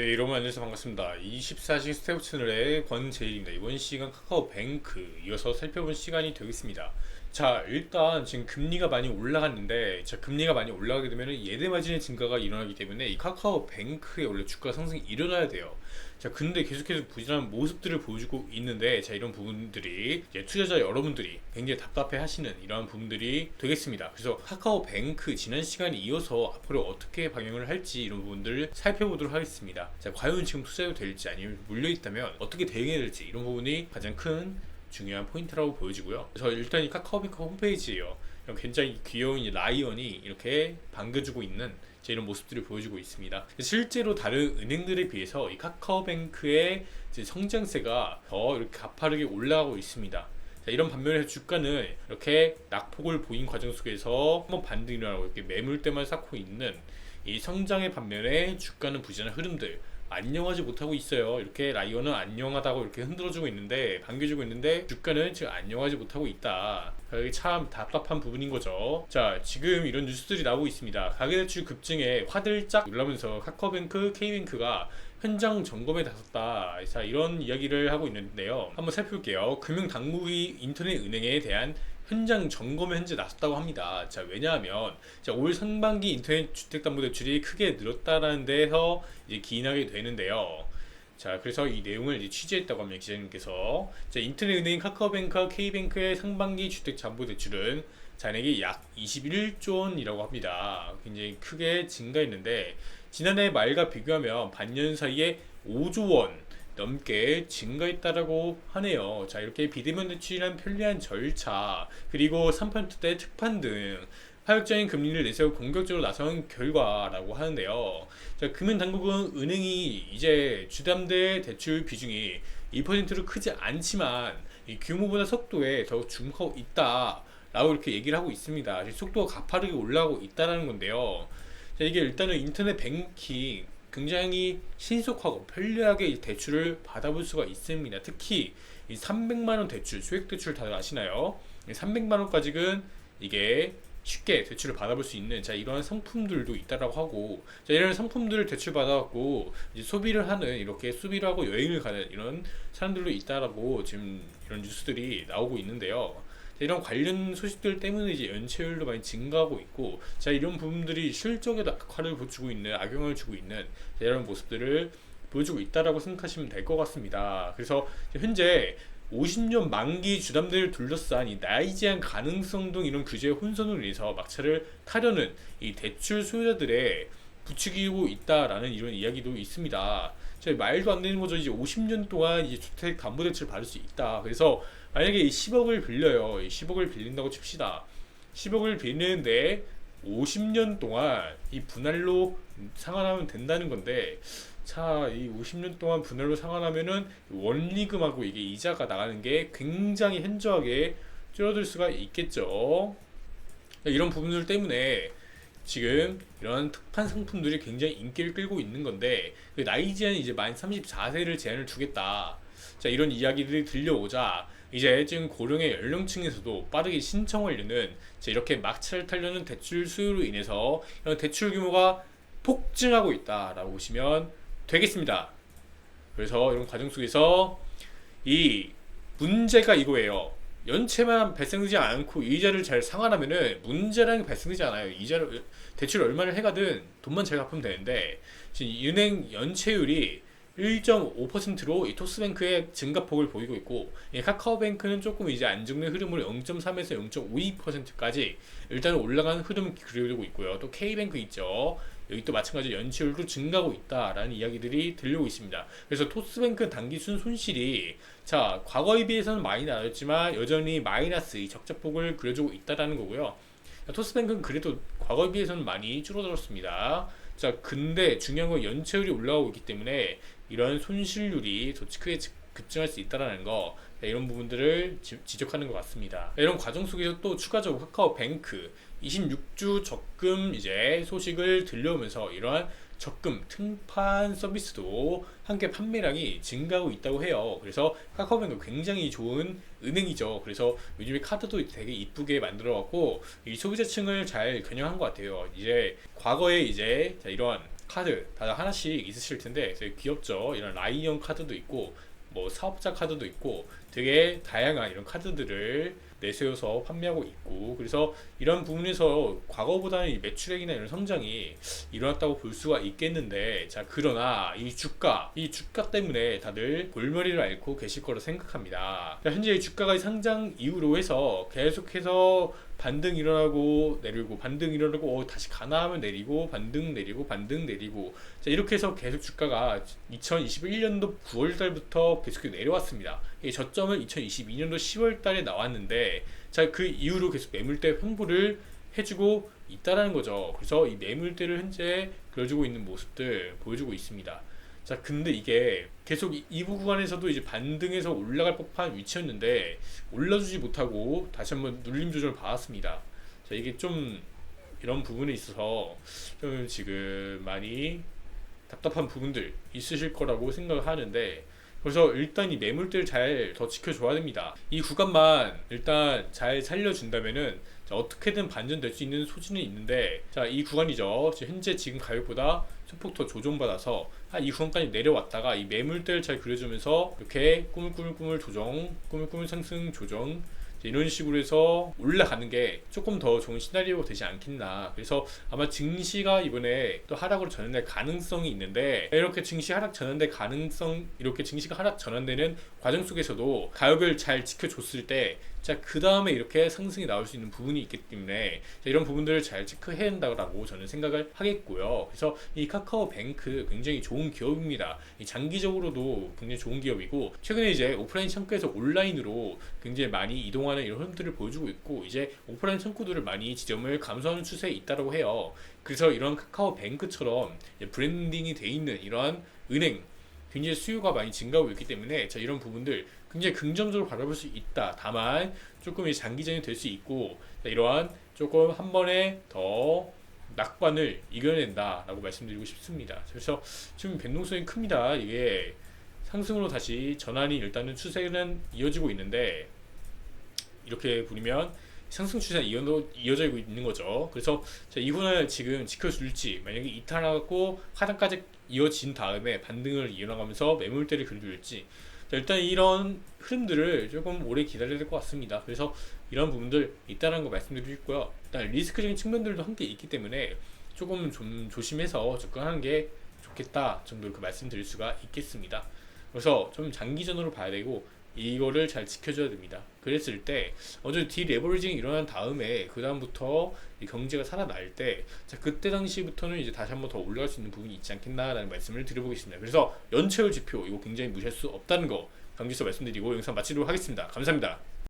네, 여러분 안녕하세요. 반갑습니다. 24시 스태프 채널의 권재일입니다. 이번 시간 카카오뱅크 이어서 살펴본 시간이 되겠습니다. 자, 일단 지금 금리가 많이 올라갔는데, 자, 금리가 많이 올라가게 되면 예대 마진의 증가가 일어나기 때문에 이 카카오뱅크의 원래 주가 상승이 일어나야 돼요. 자, 근데 계속해서 부진한 모습들을 보여주고 있는데, 자, 이런 부분들이 이제 투자자 여러분들이 굉장히 답답해 하시는 이러한 부분들이 되겠습니다. 그래서 카카오뱅크 지난 시간에 이어서 앞으로 어떻게 방향을 할지 이런 부분들을 살펴보도록 하겠습니다. 자, 과연 지금 투자가 될지 아니면 물려있다면 어떻게 대응해야 될지 이런 부분이 가장 큰 중요한 포인트라고 보여지고요. 그래서 일단 이 카카오뱅크 홈페이지예요. 굉장히 귀여운 이 라이언이 이렇게 반겨주고 있는 이런 모습들을 보여주고 있습니다. 실제로 다른 은행들에 비해서 이 카카오뱅크의 성장세가 더 이렇게 가파르게 올라가고 있습니다. 자, 이런 반면에 주가는 이렇게 낙폭을 보인 과정 속에서 한번 반등이 일어나고 이렇게 매물대만 쌓고 있는 이 성장의 반면에 주가는 부진한 흐름들 안녕하지 못하고 있어요. 이렇게 라이언은 안녕하다고 이렇게 흔들어주고 있는데, 반겨주고 있는데 주가는 지금 안녕하지 못하고 있다. 이게 참 답답한 부분인 거죠. 자, 지금 이런 뉴스들이 나오고 있습니다. 가계대출 급증에 화들짝 놀라면서 카카오뱅크, K뱅크가 현장 점검에 나섰다. 자, 이런 이야기를 하고 있는데요. 한번 살펴볼게요. 금융당국이 인터넷 은행에 대한 현장 점검에 현재 나섰다고 합니다. 자, 왜냐하면 올 상반기 인터넷 주택담보대출이 크게 늘었다는 데서 이제 기인하게 되는데요. 자, 그래서 이 내용을 이제 취재했다고 합니다. 기자님께서. 자, 인터넷은행 카카오뱅크와 K뱅크의 상반기 주택담보대출은 잔액이 약 21조 원이라고 합니다. 굉장히 크게 증가했는데, 지난해 말과 비교하면 반년 사이에 5조 원 넘게 증가했다라고 하네요. 자, 이렇게 비대면 대출이란 편리한 절차, 그리고 3%대 특판 등 파격적인 금리를 내세워 공격적으로 나선 결과라고 하는데요. 자, 금융당국은 은행이 이제 주담대 대출 비중이 2%로 크지 않지만 이 규모보다 속도에 더 주목하고 있다라고 이렇게 얘기를 하고 있습니다. 속도가 가파르게 올라가고 있다는 건데요. 자, 이게 일단은 인터넷 뱅킹 굉장히 신속하고 편리하게 대출을 받아볼 수가 있습니다. 특히 이 300만원 대출, 소액 대출 다들 아시나요? 300만원까지는 이게 쉽게 대출을 받아볼 수 있는, 자, 이러한 상품들도 있다라고 하고, 자, 이런 상품들을 대출 받아갖고 이제 소비를 하는, 이렇게 소비를 하고 여행을 가는 이런 사람들도 있다라고 지금 이런 뉴스들이 나오고 있는데요. 이런 관련 소식들 때문에 이제 연체율도 많이 증가하고 있고, 자, 이런 부분들이 실적에도 악화를 주고 있는, 악영향을 주고 있는 이런 모습들을 보여주고 있다라고 생각하시면 될 것 같습니다. 그래서 현재 50년 만기 주담대를 둘러싼 이 나이 제한 가능성 등 이런 규제의 혼선으로 인해서 막차를 타려는 이 대출 소유자들의 부추기고 있다라는 이런 이야기도 있습니다. 말도 안 되는 거죠. 이제 50년 동안 이제 주택 담보대출을 받을 수 있다. 그래서 만약에 이 10억을 빌려요. 이 10억을 빌린다고 칩시다. 10억을 빌리는데 50년 동안 이 분할로 상환하면 된다는 건데, 자, 이 50년 동안 분할로 상환하면은 원리금하고 이게 이자가 나가는 게 굉장히 현저하게 줄어들 수가 있겠죠. 이런 부분들 때문에 지금 이런 특판 상품들이 굉장히 인기를 끌고 있는 건데, 그 나이 제한이 이제 만 34세를 제한을 두겠다. 자, 이런 이야기들이 들려오자 이제 지금 고령의 연령층에서도 빠르게 신청하려는, 이렇게 막차를 타려는 대출 수요로 인해서 이런 대출 규모가 폭증하고 있다라고 보시면 되겠습니다. 그래서 이런 과정 속에서 이 문제가 이거예요. 연체만 발생되지 않고 이자를 잘 상환하면은 문제라는 게 발생되지 않아요. 이자를, 대출 얼마를 해가든 돈만 잘 갚으면 되는데, 지금 은행 연체율이 1.5%로 이 토스뱅크의 증가폭을 보이고 있고, 이 카카오뱅크는 조금 이제 안정된 흐름으로 0.3에서 0.52%까지 일단 올라가는 흐름을 그려주고 있고요. 또 K뱅크 있죠. 여기 또 마찬가지로 연체율도 증가하고 있다라는 이야기들이 들려오고 있습니다. 그래서 토스뱅크 단기순 손실이, 자, 과거에 비해서는 많이 나았지만 여전히 마이너스 이 적자폭을 그려주고 있다라는 거고요. 토스뱅크는 그래도 과거에 비해서는 많이 줄어들었습니다. 자, 근데 중요한 건 연체율이 올라오고 있기 때문에 이런 손실률이 더 크게 급증할 수 있다는 거, 이런 부분들을 지적하는 것 같습니다. 이런 과정 속에서 또 추가적으로 카카오뱅크 26주 적금 이제 소식을 들려오면서 이러한 적금 등판 서비스도 함께 판매량이 증가하고 있다고 해요. 그래서 카카오뱅크 굉장히 좋은 은행이죠. 그래서 요즘에 카드도 되게 이쁘게 만들어 갖고 이 소비자층을 잘 겨냥한 것 같아요. 이제 과거에 이제 이런 카드 다들 하나씩 있으실 텐데 되게 귀엽죠. 이런 라이언 카드도 있고 뭐 사업자 카드도 있고 되게 다양한 이런 카드들을 내세워서 판매하고 있고, 그래서 이런 부분에서 과거보다는 이 매출액이나 이런 성장이 일어났다고 볼 수가 있겠는데, 자 그러나 이 주가 때문에 다들 골머리를 앓고 계실 거로 생각합니다. 자, 현재 이 주가가 상장 이후로 해서 계속해서 반등 일어나고 내리고 반등 일어나고 다시 가나 하면 내리고 반등 내리고 반등 내리고, 자 이렇게 해서 계속 주가가 2021년도 9월달부터 계속 내려왔습니다. 이 저점은 2022년도 10월달에 나왔는데, 자 그 이후로 계속 매물대 횡보를 해주고 있다라는 거죠. 그래서 이 매물대를 현재 그려주고 있는 모습들 보여주고 있습니다. 자 근데 이게 계속 이부 구간에서도 이제 반등해서 올라갈 법한 위치였는데 올라주지 못하고 다시 한번 눌림 조정을 받았습니다. 자 이게 좀 이런 부분에 있어서 좀 지금 많이 답답한 부분들 있으실 거라고 생각을 하는데, 그래서 일단 이 매물대를 잘 더 지켜줘야 됩니다. 이 구간만 일단 잘 살려준다면은 어떻게든 반전될 수 있는 소지는 있는데, 자 이 구간이죠. 현재 지금 가격보다 소폭 더 조정받아서 이 구간까지 내려왔다가 이 매물대를 잘 그려주면서 이렇게 꾸물꾸물 조정, 꾸물꾸물 상승 조정, 이런 식으로 해서 올라가는 게 조금 더 좋은 시나리오가 되지 않겠나. 그래서 아마 증시가 이번에 또 하락으로 전환될 가능성이 있는데, 이렇게 증시 하락 전환될 가능성, 이렇게 증시가 하락 전환되는 과정 속에서도 가격을 잘 지켜줬을 때, 자 그 다음에 이렇게 상승이 나올 수 있는 부분이 있기 때문에 이런 부분들을 잘 체크해야 된다고 저는 생각을 하겠고요. 그래서 이 카카오뱅크 굉장히 좋은 기업입니다. 이 장기적으로도 굉장히 좋은 기업이고, 최근에 이제 오프라인 창구에서 온라인으로 굉장히 많이 이동하는 이런 흐름들을 보여주고 있고, 이제 오프라인 창구들을 많이 지점을 감소하는 추세에 있다고 해요. 그래서 이런 카카오뱅크처럼 브랜딩이 돼 있는 이러한 은행, 굉장히 수요가 많이 증가하고 있기 때문에 자 이런 부분들 굉장히 긍정적으로 바라볼 수 있다. 다만 조금 장기전이 될 수 있고, 자, 이러한 조금 한 번에 더 낙관을 이겨낸다라고 말씀드리고 싶습니다. 그래서 지금 변동성이 큽니다. 이게 상승으로 다시 전환이 일단은 추세는 이어지고 있는데, 이렇게 보면 상승 추세는 이어지고 있는 거죠. 그래서 자, 이분을 지금 지켜줄지, 만약에 이탈하고 하단까지 이어진 다음에 반등을 이어나가면서 매물대를 그려줄지, 일단 이런 흐름들을 조금 오래 기다려야 될 것 같습니다. 그래서 이런 부분들 있다는 거 말씀드리고 싶고요. 일단 리스크적인 측면들도 함께 있기 때문에 조금 좀 조심해서 접근하는 게 좋겠다 정도로 말씀드릴 수가 있겠습니다. 그래서 좀 장기전으로 봐야 되고 이거를 잘 지켜줘야 됩니다. 그랬을 때 어제 디레버리징이 일어난 다음에 그 다음부터 경제가 살아날 때, 자 그때 당시부터는 이제 다시 한번 더 올라갈 수 있는 부분이 있지 않겠나라는 말씀을 드려보겠습니다. 그래서 연체율 지표 이거 굉장히 무시할 수 없다는 거 강조해서 말씀드리고 영상 마치도록 하겠습니다. 감사합니다.